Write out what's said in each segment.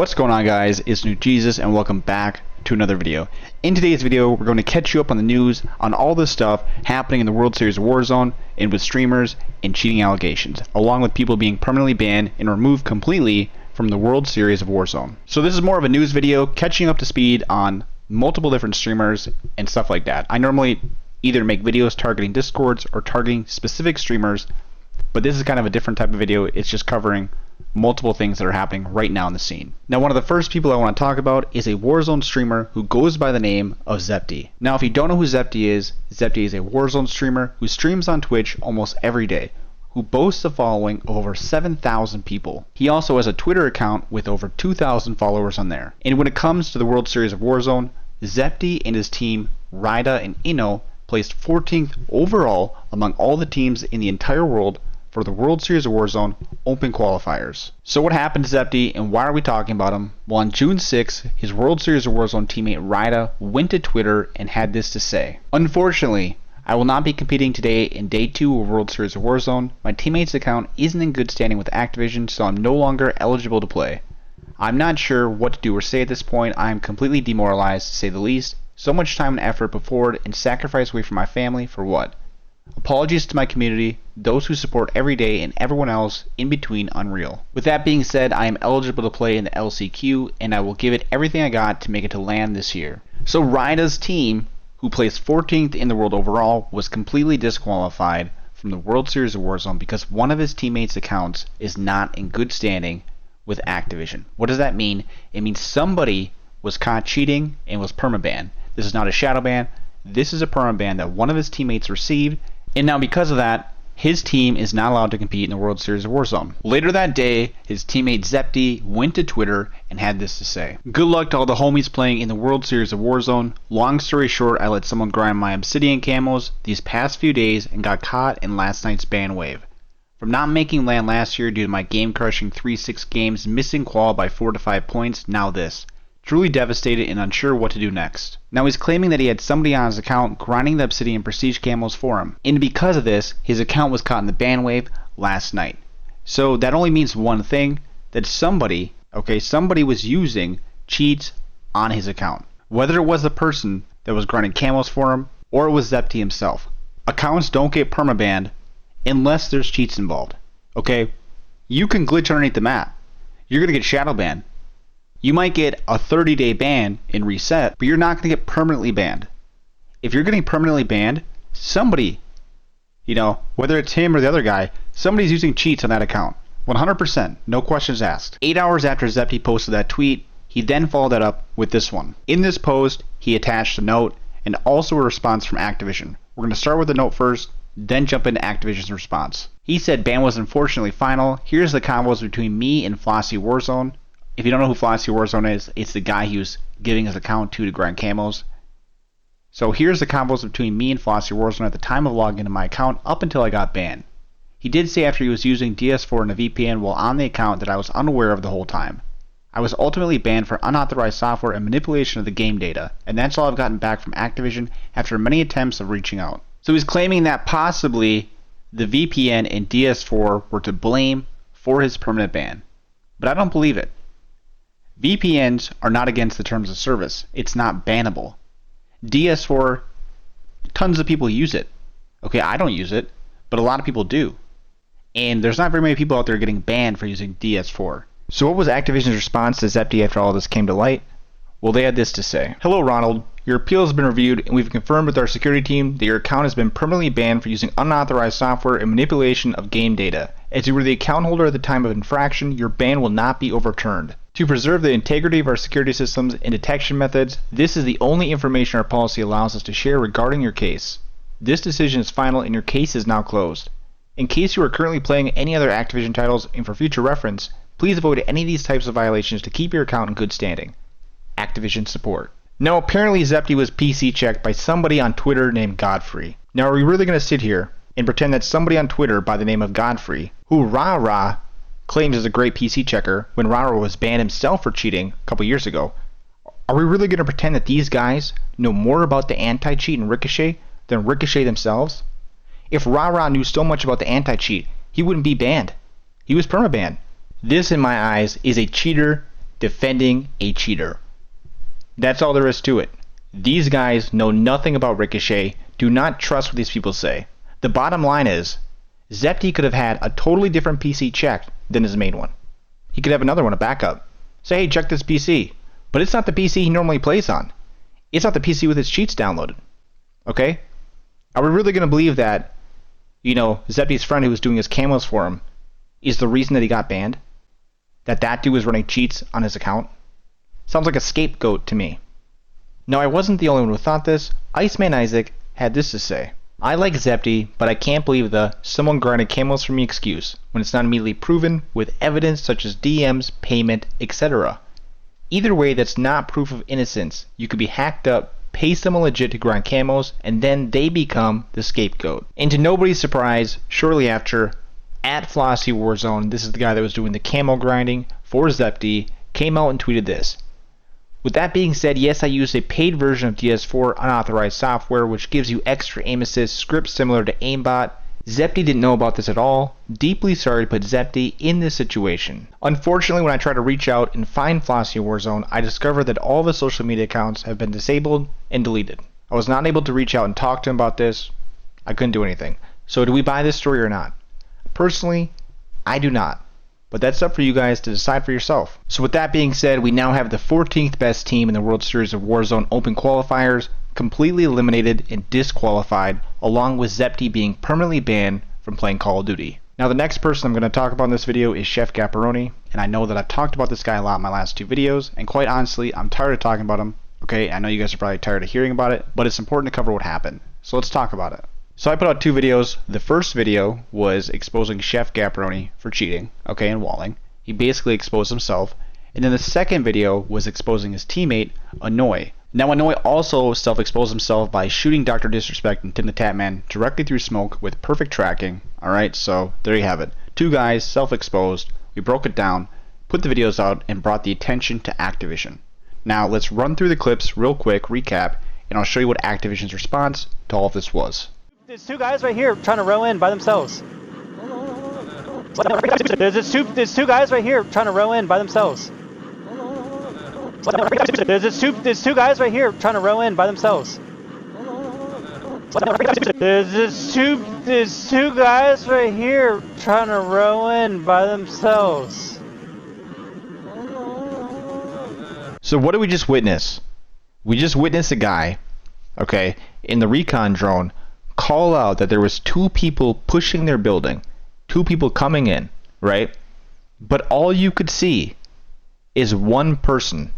What's going on, guys? It's New Jesus and welcome back to another video. In today's video, we're going to catch you up on the news on all this stuff happening in the World Series of Warzone and with streamers and cheating allegations, along with people being permanently banned and removed completely from the World Series of Warzone. So this is more of a news video, catching up to speed on multiple different streamers and stuff like that. I normally either make videos targeting Discords or targeting specific streamers, but this is kind of a different type of video. It's just covering multiple things that are happening right now in the scene. Now, one of the first people I want to talk about is a Warzone streamer who goes by the name of Zepi. Now, if you don't know who Zepi is a Warzone streamer who streams on Twitch almost every day, who boasts a following of over 7,000 people. He also has a Twitter account with over 2,000 followers on there. And when it comes to the World Series of Warzone, Zepi and his team, Ryda and Ino, placed 14th overall among all the teams in the entire world for the World Series of Warzone Open Qualifiers. So what happened to Zepi and why are we talking about him? Well, on June 6th, his World Series of Warzone teammate Ryda went to Twitter and had this to say. Unfortunately, I will not be competing today in Day 2 of World Series of Warzone. My teammate's account isn't in good standing with Activision, so I'm no longer eligible to play. I'm not sure what to do or say at this point. I am completely demoralized, to say the least. So much time and effort put forward and sacrifice away from my family for what? Apologies to my community, those who support every day, and everyone else in between. Unreal. With that being said, I am eligible to play in the LCQ, and I will give it everything I got to make it to LAN this year. So Ryda's team, who placed 14th in the world overall, was completely disqualified from the World Series of Warzone because one of his teammates' accounts is not in good standing with Activision. What does that mean? It means somebody was caught cheating and was permabanned. This is not a shadow ban. This is a permaban that one of his teammates received, and now because of that, his team is not allowed to compete in the World Series of Warzone. Later that day, his teammate Zepi went to Twitter and had this to say. Good luck to all the homies playing in the World Series of Warzone. Long story short, I let someone grind my obsidian camos these past few days and got caught in last night's ban wave. From not making LAN last year due to my game-crushing 3-6 games, missing qual by 4 to 5 points, now this. Truly devastated and unsure what to do next. Now he's claiming that he had somebody on his account grinding the obsidian prestige camos for him, and because of this, his account was caught in the ban wave last night. So that only means one thing, that somebody was using cheats on his account. Whether it was the person that was grinding camos for him, or it was Zepi himself. Accounts don't get permabanned unless there's cheats involved. Okay? You can glitch underneath the map. You're gonna get shadow banned. You might get a 30-day ban and reset, but you're not going to get permanently banned. If you're getting permanently banned, somebody, whether it's him or the other guy, somebody's using cheats on that account. 100%, no questions asked. 8 hours after Zepi posted that tweet, he then followed that up with this one. In this post, he attached a note and also a response from Activision. We're going to start with the note first, then jump into Activision's response. He said, ban was unfortunately final. Here's the combos between me and Flossy Warzone. If you don't know who Flossy Warzone is, it's the guy he was giving his account to grind camos. So here's the combos between me and Flossy Warzone at the time of logging into my account up until I got banned. He did say after he was using DS4 and a VPN while on the account that I was unaware of the whole time. I was ultimately banned for unauthorized software and manipulation of the game data, and that's all I've gotten back from Activision after many attempts of reaching out. So he's claiming that possibly the VPN and DS4 were to blame for his permanent ban. But I don't believe it. VPNs are not against the terms of service. It's not bannable. DS4, tons of people use it. Okay, I don't use it, but a lot of people do. And there's not very many people out there getting banned for using DS4. So what was Activision's response to Zepi after all this came to light? Well, they had this to say. Hello, Ronald. Your appeal has been reviewed, and we've confirmed with our security team that your account has been permanently banned for using unauthorized software and manipulation of game data. As you were the account holder at the time of infraction, your ban will not be overturned. To preserve the integrity of our security systems and detection methods, this is the only information our policy allows us to share regarding your case. This decision is final and your case is now closed. In case you are currently playing any other Activision titles and for future reference, please avoid any of these types of violations to keep your account in good standing. Activision support. Now apparently Zepi was PC checked by somebody on Twitter named Godfrey. Now are we really going to sit here and pretend that somebody on Twitter by the name of Godfrey, who rah-rah claims is a great PC checker when Rara was banned himself for cheating a couple years ago. Are we really going to pretend that these guys know more about the anti-cheat and Ricochet than Ricochet themselves? If Rara knew so much about the anti-cheat, he wouldn't be banned. He was permabanned. This, in my eyes, is a cheater defending a cheater. That's all there is to it. These guys know nothing about Ricochet, do not trust what these people say. The bottom line is, Zepi could have had a totally different PC checked than his main one. He could have another one, a backup. Say, hey, check this PC. But it's not the PC he normally plays on. It's not the PC with his cheats downloaded. Okay? Are we really going to believe that, Zepi's friend who was doing his camos for him is the reason that he got banned? That dude was running cheats on his account? Sounds like a scapegoat to me. Now, I wasn't the only one who thought this. Iceman Isaac had this to say. I like Zepi, but I can't believe the someone granted camos for me excuse when it's not immediately proven with evidence such as DMs, payment, etc. Either way, that's not proof of innocence. You could be hacked up, pay someone legit to grind camos, and then they become the scapegoat. And to nobody's surprise, shortly after, at Flossy Warzone, this is the guy that was doing the camo grinding for Zepi, came out and tweeted this. With that being said, yes, I used a paid version of DS4 unauthorized software which gives you extra aim assist scripts similar to aimbot. Zepi didn't know about this at all. Deeply sorry to put Zepi in this situation. Unfortunately, when I tried to reach out and find Flossy Warzone, I discovered that all of his social media accounts have been disabled and deleted. I was not able to reach out and talk to him about this. I couldn't do anything. So do we buy this story or not? Personally, I do not. But that's up for you guys to decide for yourself. So with that being said, we now have the 14th best team in the World Series of Warzone Open Qualifiers completely eliminated and disqualified, along with Zepi being permanently banned from playing Call of Duty. Now the next person I'm going to talk about in this video is Chef Gapperoni, and I know that I've talked about this guy a lot in my last two videos, and quite honestly, I'm tired of talking about him. Okay, I know you guys are probably tired of hearing about it, but it's important to cover what happened. So let's talk about it. So I put out two videos. The first video was exposing Chef Gapperoni for cheating, okay, and walling. He basically exposed himself. And then the second video was exposing his teammate, Annoy. Now Annoy also self-exposed himself by shooting DrDisrespect and TimTheTatman directly through smoke with perfect tracking. Alright, so there you have it. Two guys self-exposed. We broke it down, put the videos out, and brought the attention to Activision. Now let's run through the clips real quick, recap, and I'll show you what Activision's response to all of this was. There's two guys right here trying to row in by themselves. There's two guys right here trying to row in by themselves. There's two guys right here trying to row in by themselves. There's two guys right here trying to row in by themselves. So what did we just witness? We just witnessed a guy, okay, in the recon drone call out that there was two people pushing their building, two people coming in, right? But all you could see is one person.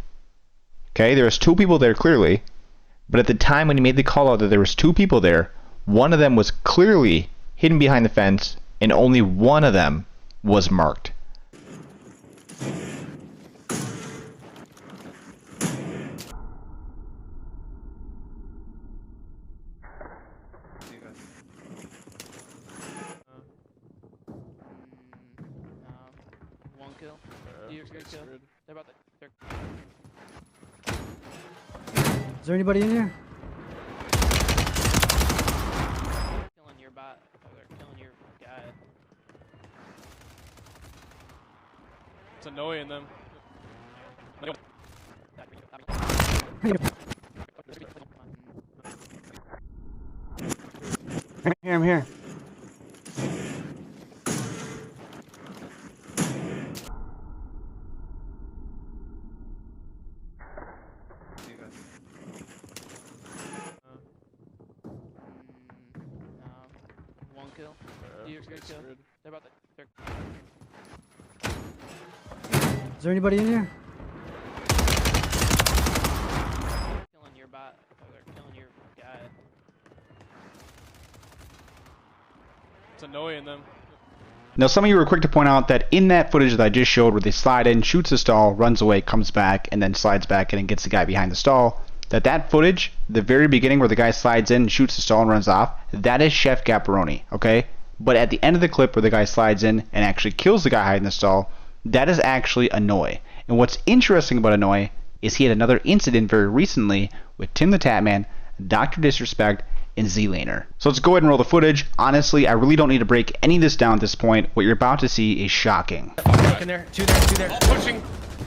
Okay, there was two people there clearly, but at the time when he made the call out that there was two people there, one of them was clearly hidden behind the fence and only one of them was marked. One kill. You're kill. They're about to. Is there anybody in here? Killing your bot. They're killing your guy. It's annoying them. I'm here. One kill. You're kill. They're about to. Is there anybody in here? Killing your bot. They're killing your guy. It's annoying them. Now some of you were quick to point out that in that footage that I just showed where they slide in, shoots the stall, runs away, comes back, and then slides back in and gets the guy behind the stall, that footage, the very beginning where the guy slides in, shoots the stall and runs off, that is Chef Gapperoni, okay? But at the end of the clip where the guy slides in and actually kills the guy hiding the stall, that is actually Annoy. And what's interesting about Annoy is he had another incident very recently with TimTheTatman, DrDisrespect, and Zlaner. So let's go ahead and roll the footage. Honestly, I really don't need to break any of this down at this point. What you're about to see is shocking. In there, two there, pushing.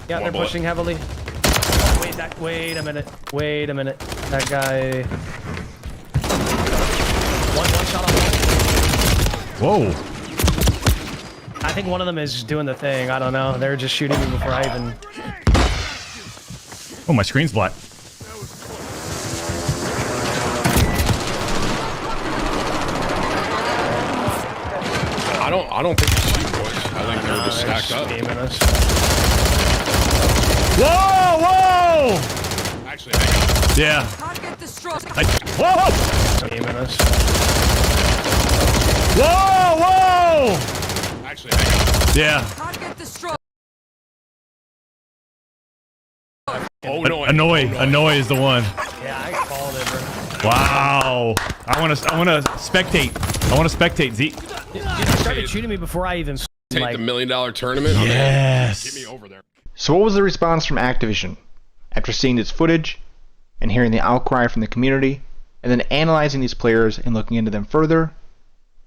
Yeah, they're pushing heavily. Oh, wait a minute. Wait a minute. That guy. One shot on one. Whoa. I think one of them is doing the thing. I don't know. They're just shooting me before I even. Oh, my screen's black. I don't think it's cheap, boys. I think they're just stacked up. Whoa! Whoa! Actually, hang on. Yeah. Target destroyed. Whoa! Whoa! Whoa! Actually, hang on. Yeah. Target destroyed. Oh no! Annoy is the one. Yeah, I called it, bro. Wow. I want to spectate. I want to spectate, Z. Dude, he started shooting me before I even. Take like, the $1 million tournament. Yes. Get me over there. So what was the response from Activision? After seeing this footage and hearing the outcry from the community and then analyzing these players and looking into them further,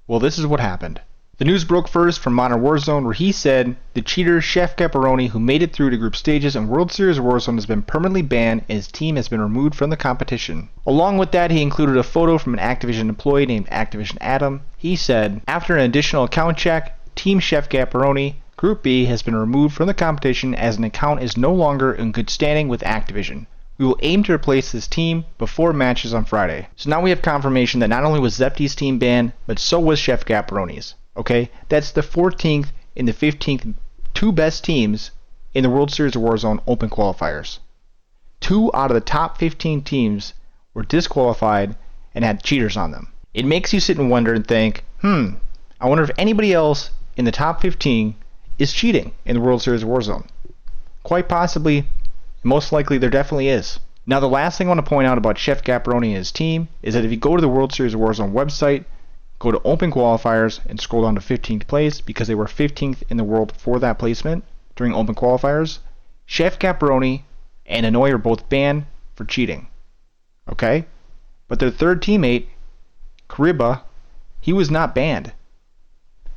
well, this is what happened. The news broke first from Modern Warzone, where he said the cheater Chef Gapperoni, who made it through to group stages in World Series Warzone, has been permanently banned and his team has been removed from the competition. Along with that, he included a photo from an Activision employee named Activision Adam. He said, after an additional account check, Team Chef Gapperoni, Group B, has been removed from the competition as an account is no longer in good standing with Activision. We will aim to replace this team before matches on Friday. So now we have confirmation that not only was Zepi's team banned, but so was Chef Gapperoni's. Okay, that's the 14th and the 15th two best teams in the World Series of Warzone Open qualifiers. 2 out of the top 15 teams were disqualified and had cheaters on them. It makes you sit and wonder and think, I wonder if anybody else in the top 15 is cheating in the World Series of Warzone. Quite possibly, most likely there definitely is. Now the last thing I want to point out about Chef Gapperoni and his team is that if you go to the World Series of Warzone website, go to Open Qualifiers and scroll down to 15th place because they were 15th in the world for that placement during Open Qualifiers. Chef Gapperoni and Annoy are both banned for cheating. Okay? But their third teammate, Kariba, he was not banned.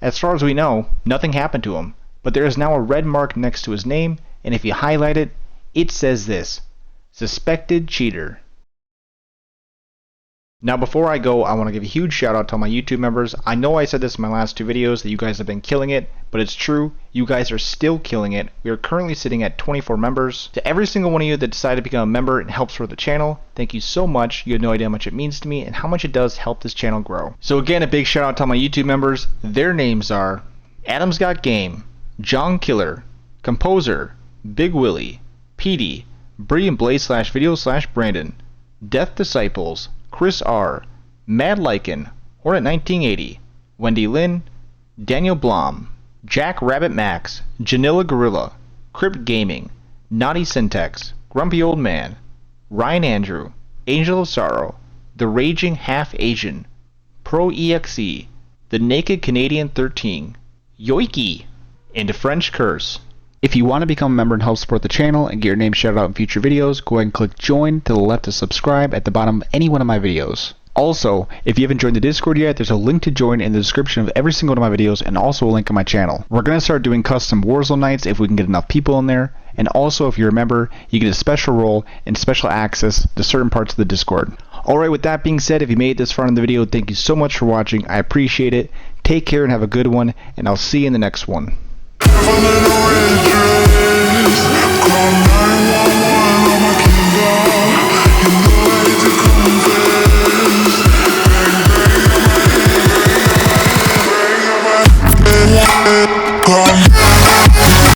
As far as we know, nothing happened to him, but there is now a red mark next to his name, and if you highlight it, it says this: Suspected Cheater. Now before I go, I want to give a huge shout out to all my YouTube members. I know I said this in my last 2 videos that you guys have been killing it, but it's true. You guys are still killing it. We are currently sitting at 24 members. To every single one of you that decided to become a member and help support the channel, thank you so much. You have no idea how much it means to me and how much it does help this channel grow. So again, a big shout out to all my YouTube members. Their names are Adam's Got Game, John Killer, Composer, Big Willie, Petey, Bree and Blaze /video /Brandon, Death Disciples, Chris R, Mad Lycan, Hornet 1980, Wendy Lynn, Daniel Blom, Jack Rabbit Max, Janilla Gorilla, Crypt Gaming, Naughty Syntax, Grumpy Old Man, Ryan Andrew, Angel of Sorrow, The Raging Half Asian, Pro EXE, The Naked Canadian 13, Yoiki, and French Curse. If you want to become a member and help support the channel and get your name shouted out in future videos, go ahead and click join to the left to subscribe at the bottom of any one of my videos. Also, if you haven't joined the Discord yet, there's a link to join in the description of every single one of my videos and also a link on my channel. We're going to start doing custom Warzone nights if we can get enough people in there, and also if you're a member, you get a special role and special access to certain parts of the Discord. Alright, with that being said, if you made it this far in the video, thank you so much for watching. I appreciate it. Take care and have a good one, and I'll see you in the next one.